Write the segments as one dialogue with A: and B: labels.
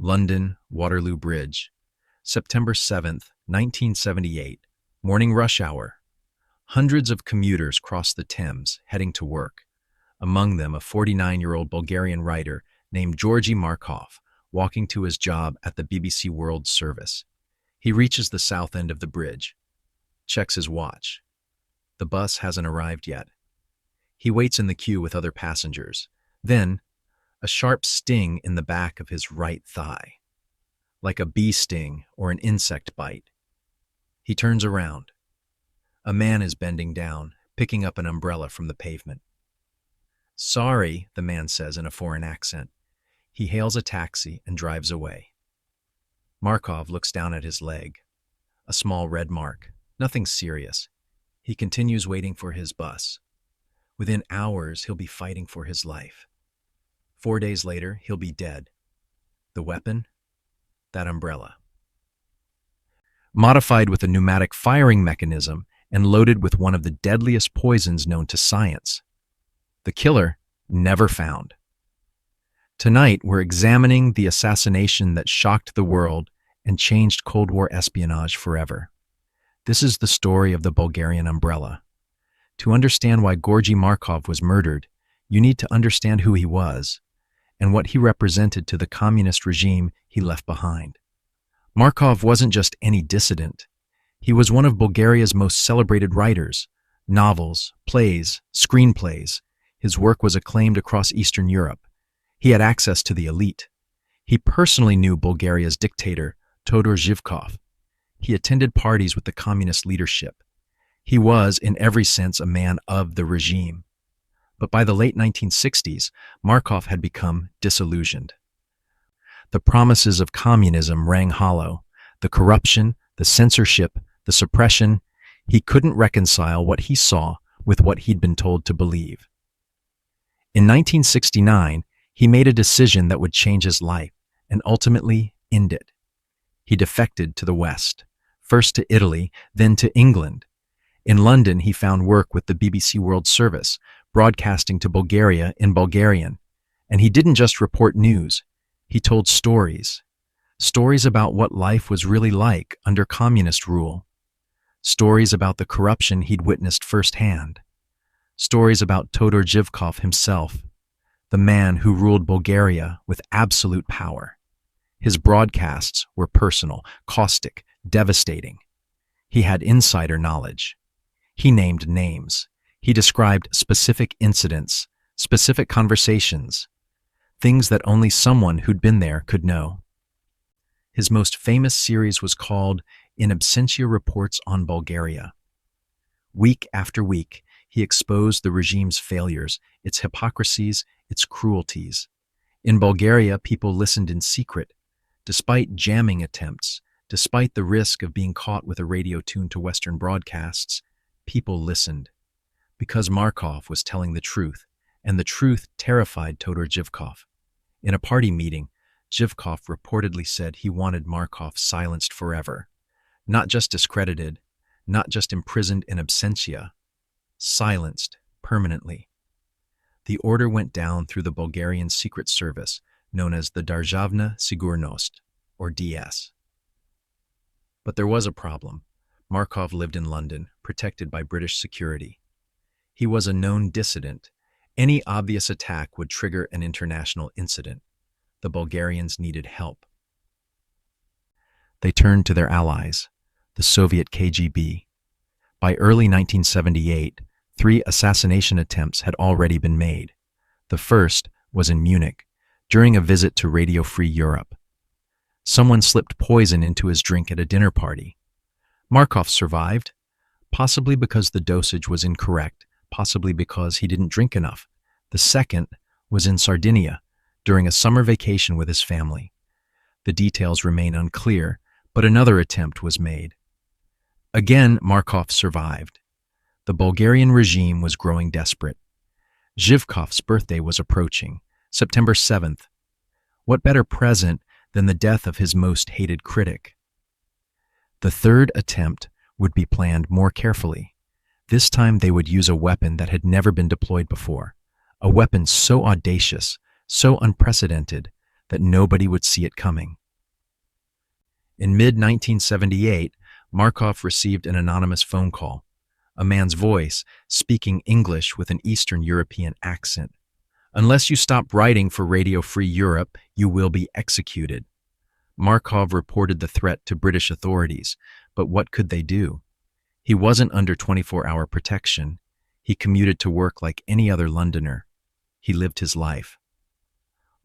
A: London, Waterloo Bridge, September 7th, 1978, morning rush hour. Hundreds of commuters cross the Thames, heading to work. Among them, a 49-year-old Bulgarian writer named Georgi Markov, walking to his job at the BBC World Service. He reaches the south end of the bridge, checks his watch. The bus hasn't arrived yet. He waits in the queue with other passengers. Then, a sharp sting in the back of his right thigh, like a bee sting or an insect bite. He turns around. A man is bending down, picking up an umbrella from the pavement. "Sorry," the man says in a foreign accent. He hails a taxi and drives away. Markov looks down at his leg. A small red mark. Nothing serious. He continues waiting for his bus. Within hours, he'll be fighting for his life. 4 days later, he'll be dead. The weapon? That umbrella. Modified with a pneumatic firing mechanism and loaded with one of the deadliest poisons known to science. The killer never found. Tonight, we're examining the assassination that shocked the world and changed Cold War espionage forever. This is the story of the Bulgarian Umbrella. To understand why Georgi Markov was murdered, you need to understand who he was and what he represented to the communist regime he left behind. Markov wasn't just any dissident. He was one of Bulgaria's most celebrated writers. Novels, plays, screenplays. His work was acclaimed across Eastern Europe. He had access to the elite. He personally knew Bulgaria's dictator, Todor Zhivkov. He attended parties with the communist leadership. He was, in every sense, a man of the regime. But by the late 1960s, Markov had become disillusioned. The promises of communism rang hollow. The corruption, the censorship, the suppression. He couldn't reconcile what he saw with what he'd been told to believe. In 1969, he made a decision that would change his life and ultimately end it. He defected to the West, first to Italy, then to England. In London, he found work with the BBC World Service, broadcasting to Bulgaria in Bulgarian. And he didn't just report news. He told stories. Stories about what life was really like under communist rule. Stories about the corruption he'd witnessed firsthand. Stories about Todor Zhivkov himself, the man who ruled Bulgaria with absolute power. His broadcasts were personal, caustic, devastating. He had insider knowledge. He named names. He described specific incidents, specific conversations, things that only someone who'd been there could know. His most famous series was called In Absentia Reports on Bulgaria. Week after week, he exposed the regime's failures, its hypocrisies, its cruelties. In Bulgaria, people listened in secret, despite jamming attempts, despite the risk of being caught with a radio tuned to Western broadcasts. People listened. Because Markov was telling the truth, and the truth terrified Todor Zhivkov. In a party meeting, Zhivkov reportedly said he wanted Markov silenced forever. Not just discredited, not just imprisoned in absentia, silenced permanently. The order went down through the Bulgarian Secret Service, known as the Državna Sigurnost, or DS. But there was a problem. Markov lived in London, protected by British security. He was a known dissident. Any obvious attack would trigger an international incident. The Bulgarians needed help. They turned to their allies, the Soviet KGB. By early 1978, 3 assassination attempts had already been made. The first was in Munich, during a visit to Radio Free Europe. Someone slipped poison into his drink at a dinner party. Markov survived, possibly because the dosage was incorrect, possibly because he didn't drink enough. The second was in Sardinia, during a summer vacation with his family. The details remain unclear, but another attempt was made. Again, Markov survived. The Bulgarian regime was growing desperate. Zhivkov's birthday was approaching, September 7th. What better present than the death of his most hated critic? The third attempt would be planned more carefully. This time they would use a weapon that had never been deployed before, a weapon so audacious, so unprecedented, that nobody would see it coming. In mid-1978, Markov received an anonymous phone call, a man's voice speaking English with an Eastern European accent. "Unless you stop writing for Radio Free Europe, you will be executed." Markov reported the threat to British authorities, but what could they do? He wasn't under 24-hour protection. He commuted to work like any other Londoner. He lived his life.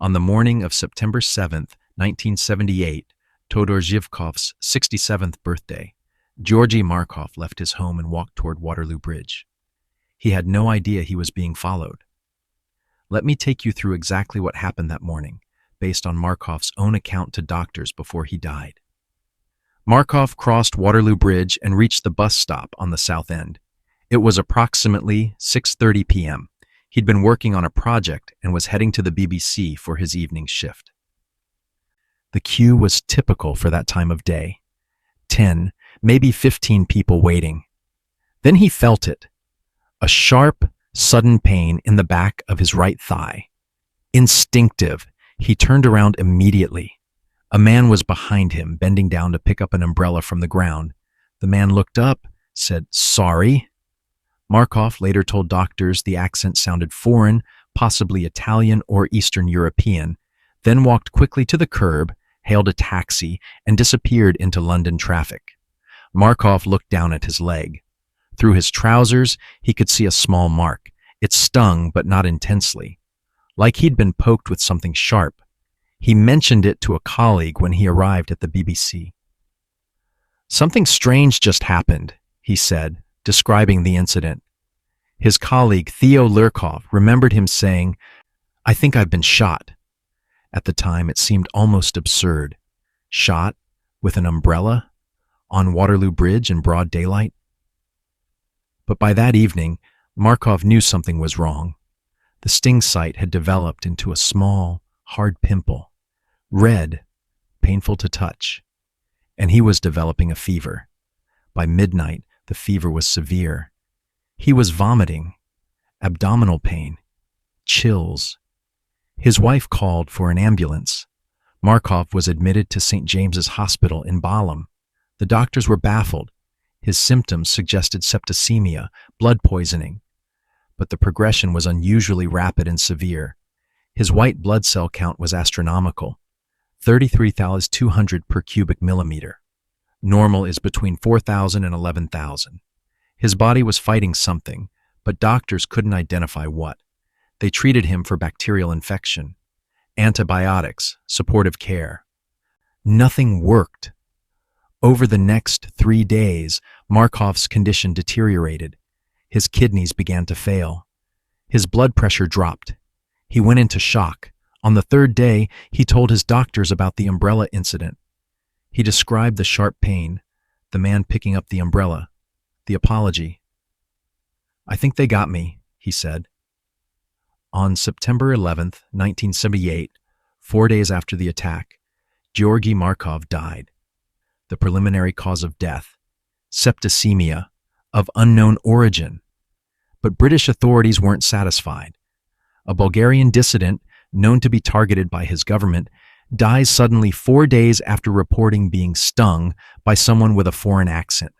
A: On the morning of September 7th, 1978, Todor Zhivkov's 67th birthday, Georgi Markov left his home and walked toward Waterloo Bridge. He had no idea he was being followed. Let me take you through exactly what happened that morning, based on Markov's own account to doctors before he died. Markov crossed Waterloo Bridge and reached the bus stop on the south end. It was approximately 6:30 p.m. He'd been working on a project and was heading to the BBC for his evening shift. The queue was typical for that time of day. 10, maybe 15 people waiting. Then he felt it. A sharp, sudden pain in the back of his right thigh. Instinctive, he turned around immediately. A man was behind him, bending down to pick up an umbrella from the ground. The man looked up, said, "Sorry." Markov later told doctors the accent sounded foreign, possibly Italian or Eastern European, then walked quickly to the curb, hailed a taxi, and disappeared into London traffic. Markov looked down at his leg. Through his trousers, he could see a small mark. It stung, but not intensely, like he'd been poked with something sharp. He mentioned it to a colleague when he arrived at the BBC. "Something strange just happened," he said, describing the incident. His colleague, Todor Zhivkov, remembered him saying, "I think I've been shot." At the time, it seemed almost absurd. Shot with an umbrella on Waterloo Bridge in broad daylight? But by that evening, Markov knew something was wrong. The sting site had developed into a small, hard pimple, red, painful to touch, and he was developing a fever. By midnight, the fever was severe. He was vomiting, abdominal pain, chills. His wife called for an ambulance. Markov was admitted to St. James's Hospital in Balham. The doctors were baffled. His symptoms suggested septicemia, blood poisoning. But the progression was unusually rapid and severe. His white blood cell count was astronomical, 33,200 per cubic millimeter. Normal is between 4,000 and 11,000. His body was fighting something, but doctors couldn't identify what. They treated him for bacterial infection. Antibiotics, supportive care. Nothing worked. Over the next 3 days, Markov's condition deteriorated. His kidneys began to fail. His blood pressure dropped. He went into shock. On the third day, he told his doctors about the umbrella incident. He described the sharp pain, the man picking up the umbrella, the apology. "I think they got me," he said. On September 11th, 1978, 4 days after the attack, Georgi Markov died. The preliminary cause of death, septicemia, of unknown origin. But British authorities weren't satisfied. A Bulgarian dissident, known to be targeted by his government, dies suddenly 4 days after reporting being stung by someone with a foreign accent.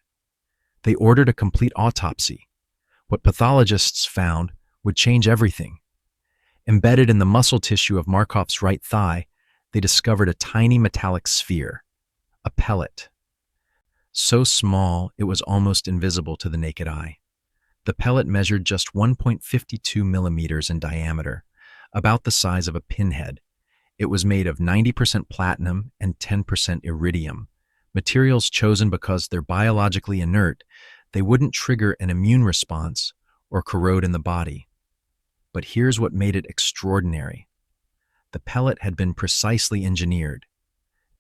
A: They ordered a complete autopsy. What pathologists found would change everything. Embedded in the muscle tissue of Markov's right thigh, they discovered a tiny metallic sphere, a pellet. So small it was almost invisible to the naked eye. The pellet measured just 1.52 millimeters in diameter, about the size of a pinhead. It was made of 90% platinum and 10% iridium, materials chosen because they're biologically inert. They wouldn't trigger an immune response or corrode in the body. But here's what made it extraordinary. The pellet had been precisely engineered.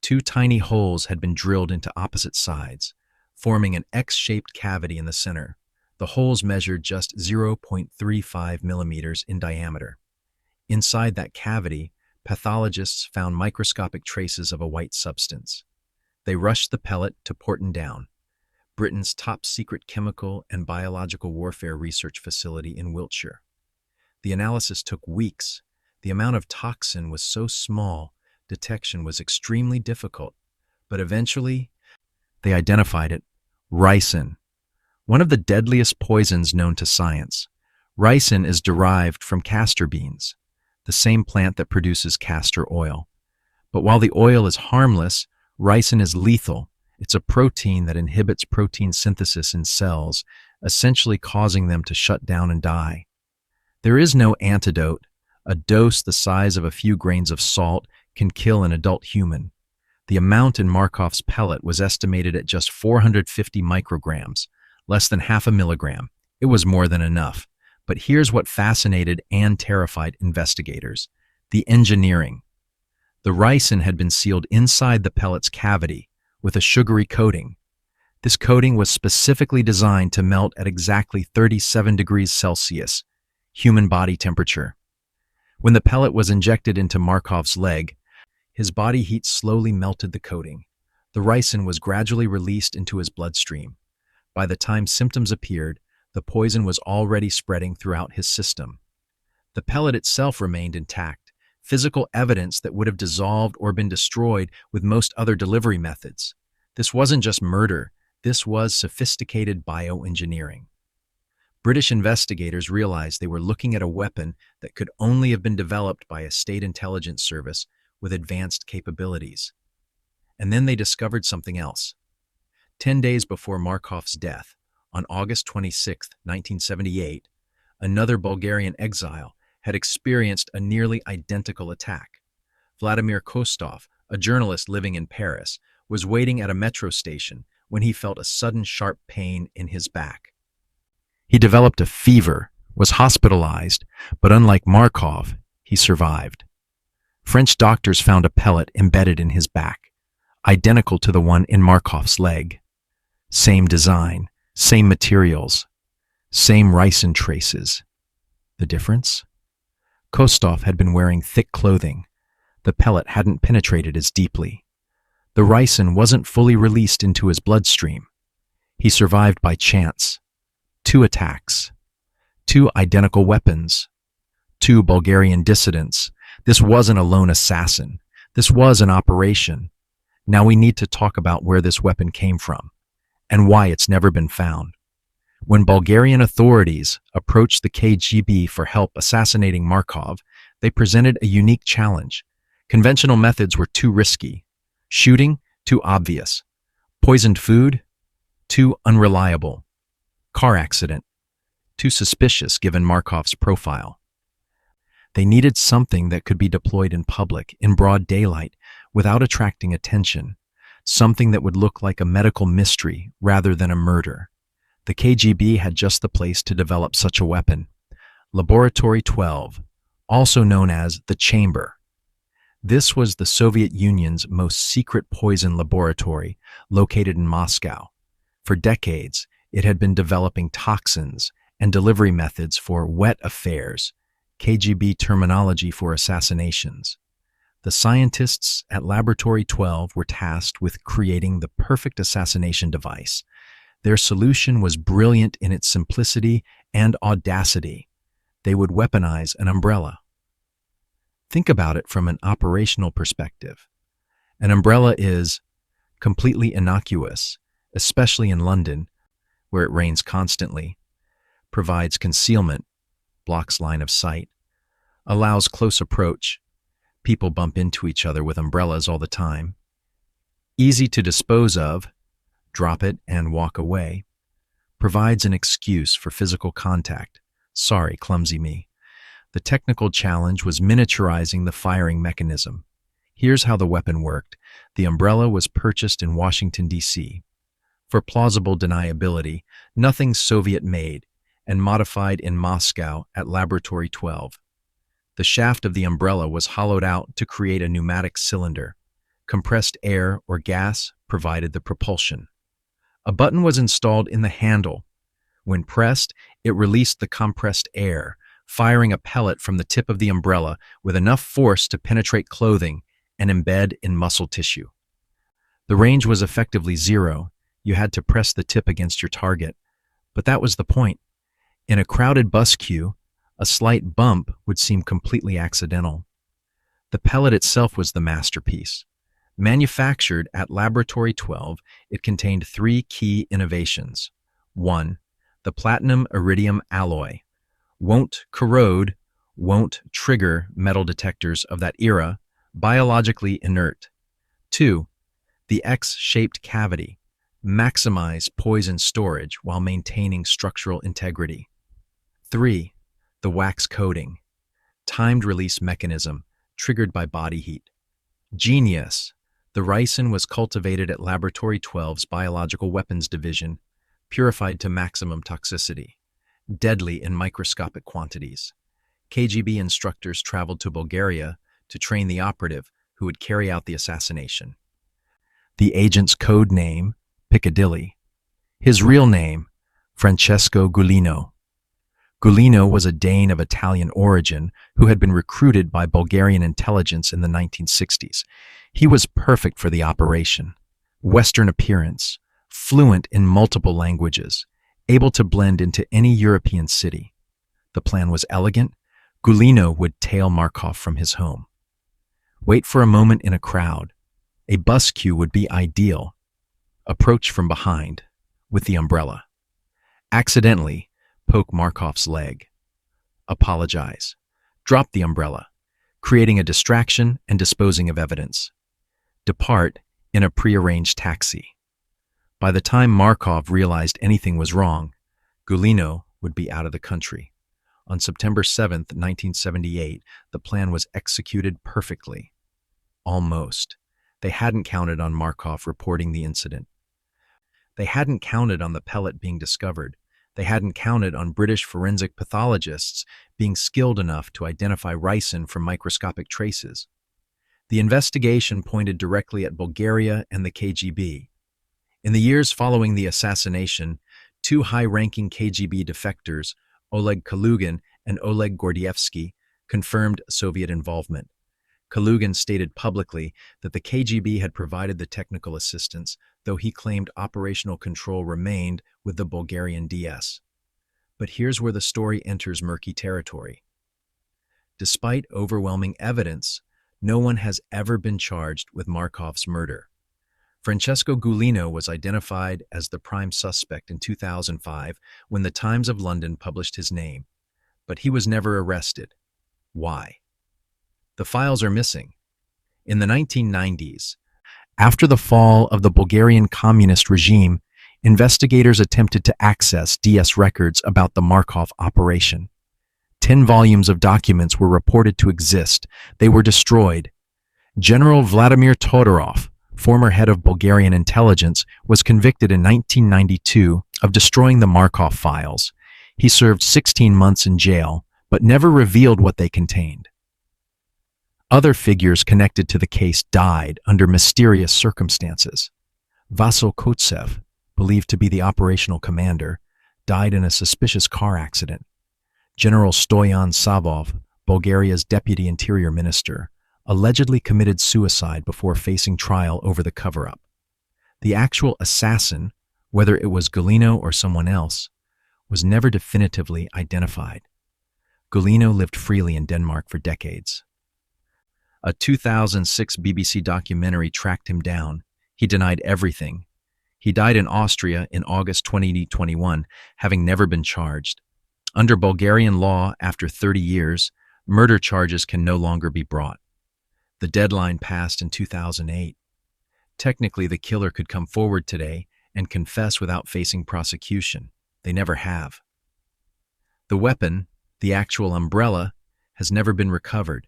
A: 2 tiny holes had been drilled into opposite sides, forming an X-shaped cavity in the center. The holes measured just 0.35 millimeters in diameter. Inside that cavity, pathologists found microscopic traces of a white substance. They rushed the pellet to Porton Down, Britain's top-secret chemical and biological warfare research facility in Wiltshire. The analysis took weeks. The amount of toxin was so small, Detection was extremely difficult, but eventually they identified it: ricin, one of the deadliest poisons known to science. Ricin is derived from castor beans, the same plant that produces castor oil. But while the oil is harmless, ricin is lethal. It's a protein that inhibits protein synthesis in cells, essentially causing them to shut down and die. There is no antidote. A dose the size of a few grains of salt can kill an adult human. The amount in Markov's pellet was estimated at just 450 micrograms, less than half a milligram. It was more than enough. But here's what fascinated and terrified investigators: the engineering. The ricin had been sealed inside the pellet's cavity with a sugary coating. This coating was specifically designed to melt at exactly 37 degrees Celsius, human body temperature. When the pellet was injected into Markov's leg, his body heat slowly melted the coating. The ricin was gradually released into his bloodstream. By the time symptoms appeared, the poison was already spreading throughout his system. The pellet itself remained intact, physical evidence that would have dissolved or been destroyed with most other delivery methods. This wasn't just murder, this was sophisticated bioengineering. British investigators realized they were looking at a weapon that could only have been developed by a state intelligence service with advanced capabilities. And then they discovered something else. 10 days before Markov's death, on August 26, 1978, another Bulgarian exile had experienced a nearly identical attack. Vladimir Kostov, a journalist living in Paris, was waiting at a metro station when he felt a sudden sharp pain in his back. He developed a fever, was hospitalized, but unlike Markov, he survived. French doctors found a pellet embedded in his back, identical to the one in Markov's leg. Same design, same materials, same ricin traces. The difference? Kostov had been wearing thick clothing. The pellet hadn't penetrated as deeply. The ricin wasn't fully released into his bloodstream. He survived by chance. 2 attacks. 2 identical weapons. 2 Bulgarian dissidents. This wasn't a lone assassin. This was an operation. Now we need to talk about where this weapon came from and why it's never been found. When Bulgarian authorities approached the KGB for help assassinating Markov, they presented a unique challenge. Conventional methods were too risky. Shooting, too obvious. Poisoned food, too unreliable. Car accident, too suspicious given Markov's profile. They needed something that could be deployed in public, in broad daylight, without attracting attention. Something that would look like a medical mystery rather than a murder. The KGB had just the place to develop such a weapon. Laboratory 12, also known as the Chamber. This was the Soviet Union's most secret poison laboratory, located in Moscow. For decades, it had been developing toxins and delivery methods for wet affairs, KGB terminology for assassinations. The scientists at Laboratory 12 were tasked with creating the perfect assassination device. Their solution was brilliant in its simplicity and audacity. They would weaponize an umbrella. Think about it from an operational perspective. An umbrella is completely innocuous, especially in London, where it rains constantly, provides concealment, blocks line of sight, allows close approach. People bump into each other with umbrellas all the time. Easy to dispose of, drop it and walk away. Provides an excuse for physical contact. Sorry, clumsy me. The technical challenge was miniaturizing the firing mechanism. Here's how the weapon worked. The umbrella was purchased in Washington, D.C. For plausible deniability, nothing Soviet-made, and modified in Moscow at Laboratory 12. The shaft of the umbrella was hollowed out to create a pneumatic cylinder. Compressed air or gas provided the propulsion. A button was installed in the handle. When pressed, it released the compressed air, firing a pellet from the tip of the umbrella with enough force to penetrate clothing and embed in muscle tissue. The range was effectively 0. You had to press the tip against your target. But that was the point. In a crowded bus queue, a slight bump would seem completely accidental. The pellet itself was the masterpiece. Manufactured at Laboratory 12, it contained three key innovations. 1. The platinum-iridium alloy. Won't corrode, won't trigger metal detectors of that era, biologically inert. 2. The X-shaped cavity. Maximize poison storage while maintaining structural integrity. 3. The wax coating. Timed release mechanism, triggered by body heat. Genius. The ricin was cultivated at Laboratory 12's Biological Weapons Division, purified to maximum toxicity, deadly in microscopic quantities. KGB instructors traveled to Bulgaria to train the operative who would carry out the assassination. The agent's code name, Piccadilly. His real name, Francesco Gulino. Gulino was a Dane of Italian origin who had been recruited by Bulgarian intelligence in the 1960s. He was perfect for the operation. Western appearance, fluent in multiple languages, able to blend into any European city. The plan was elegant. Gulino would tail Markov from his home. Wait for a moment in a crowd. A bus queue would be ideal. Approach from behind, with the umbrella. Accidentally, poke Markov's leg. Apologize. Drop the umbrella, creating a distraction and disposing of evidence. Depart in a prearranged taxi. By the time Markov realized anything was wrong, Gulino would be out of the country. On September 7, 1978, the plan was executed perfectly. Almost. They hadn't counted on Markov reporting the incident. They hadn't counted on the pellet being discovered. They hadn't counted on British forensic pathologists being skilled enough to identify ricin from microscopic traces. The investigation pointed directly at Bulgaria and the KGB. In the years following the assassination, two high-ranking KGB defectors, Oleg Kalugin and Oleg Gordievsky, confirmed Soviet involvement. Kalugin stated publicly that the KGB had provided the technical assistance, though he claimed operational control remained with the Bulgarian DS. But here's where the story enters murky territory. Despite overwhelming evidence, no one has ever been charged with Markov's murder. Francesco Gulino was identified as the prime suspect in 2005 when the Times of London published his name, but he was never arrested. Why? The files are missing. In the 1990s, after the fall of the Bulgarian communist regime, investigators attempted to access DS records about the Markov operation. 10 volumes of documents were reported to exist. They were destroyed. General Vladimir Todorov, former head of Bulgarian intelligence, was convicted in 1992 of destroying the Markov files. He served 16 months in jail, but never revealed what they contained. Other figures connected to the case died under mysterious circumstances. Vasyl Kotsev, believed to be the operational commander, died in a suspicious car accident. General Stoyan Savov, Bulgaria's deputy interior minister, allegedly committed suicide before facing trial over the cover-up. The actual assassin, whether it was Gulino or someone else, was never definitively identified. Gulino lived freely in Denmark for decades. A 2006 BBC documentary tracked him down. He denied everything. He died in Austria in August 2021, having never been charged. Under Bulgarian law, after 30 years, murder charges can no longer be brought. The deadline passed in 2008. Technically, the killer could come forward today and confess without facing prosecution. They never have. The weapon, the actual umbrella, has never been recovered.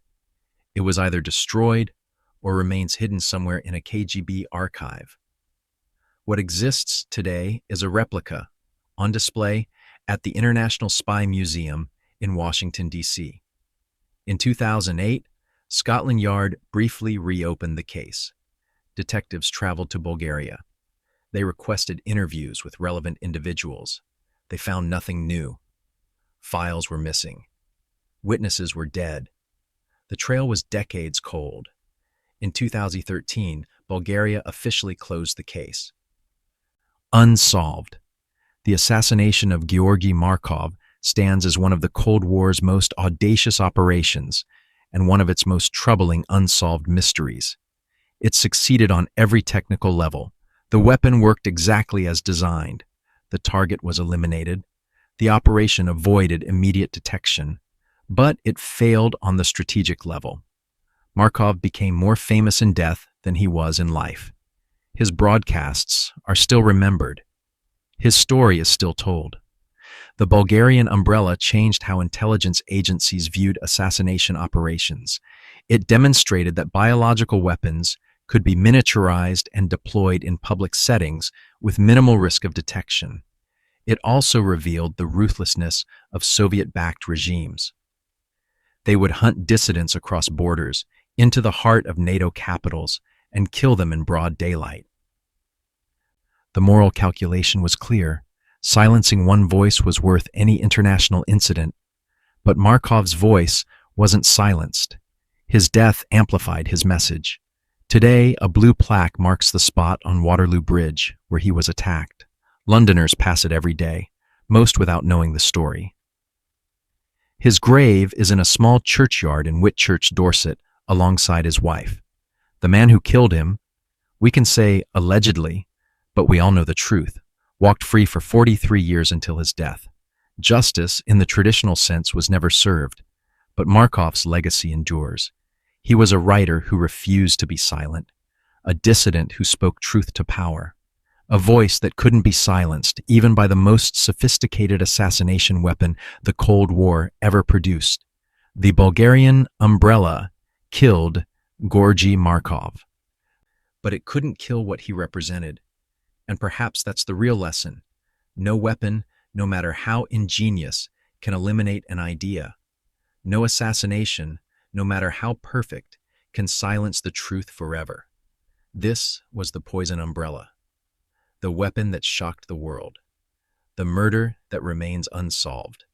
A: It was either destroyed or remains hidden somewhere in a KGB archive. What exists today is a replica on display at the International Spy Museum in Washington, D.C. In 2008, Scotland Yard briefly reopened the case. Detectives traveled to Bulgaria. They requested interviews with relevant individuals. They found nothing new. Files were missing. Witnesses were dead. The trail was decades cold. In 2013, Bulgaria officially closed the case. Unsolved. The assassination of Georgi Markov stands as one of the Cold War's most audacious operations, and one of its most troubling unsolved mysteries. It succeeded on every technical level. The weapon worked exactly as designed. The target was eliminated. The operation avoided immediate detection. But it failed on the strategic level. Markov became more famous in death than he was in life. His broadcasts are still remembered. His story is still told. The Bulgarian Umbrella changed how intelligence agencies viewed assassination operations. It demonstrated that biological weapons could be miniaturized and deployed in public settings with minimal risk of detection. It also revealed the ruthlessness of Soviet-backed regimes. They would hunt dissidents across borders, into the heart of NATO capitals, and kill them in broad daylight. The moral calculation was clear. Silencing one voice was worth any international incident. But Markov's voice wasn't silenced. His death amplified his message. Today, a blue plaque marks the spot on Waterloo Bridge where he was attacked. Londoners pass it every day, most without knowing the story. His grave is in a small churchyard in Whitchurch, Dorset, alongside his wife. The man who killed him, we can say allegedly, but we all know the truth, walked free for 43 years until his death. Justice, in the traditional sense, was never served, but Markov's legacy endures. He was a writer who refused to be silent, a dissident who spoke truth to power, a voice that couldn't be silenced even by the most sophisticated assassination weapon the Cold War ever produced. The Bulgarian Umbrella killed Georgi Markov, but it couldn't kill what he represented. And perhaps that's the real lesson. No weapon, no matter how ingenious, can eliminate an idea. No assassination, no matter how perfect, can silence the truth forever. This was the poison umbrella, the weapon that shocked the world, the murder that remains unsolved.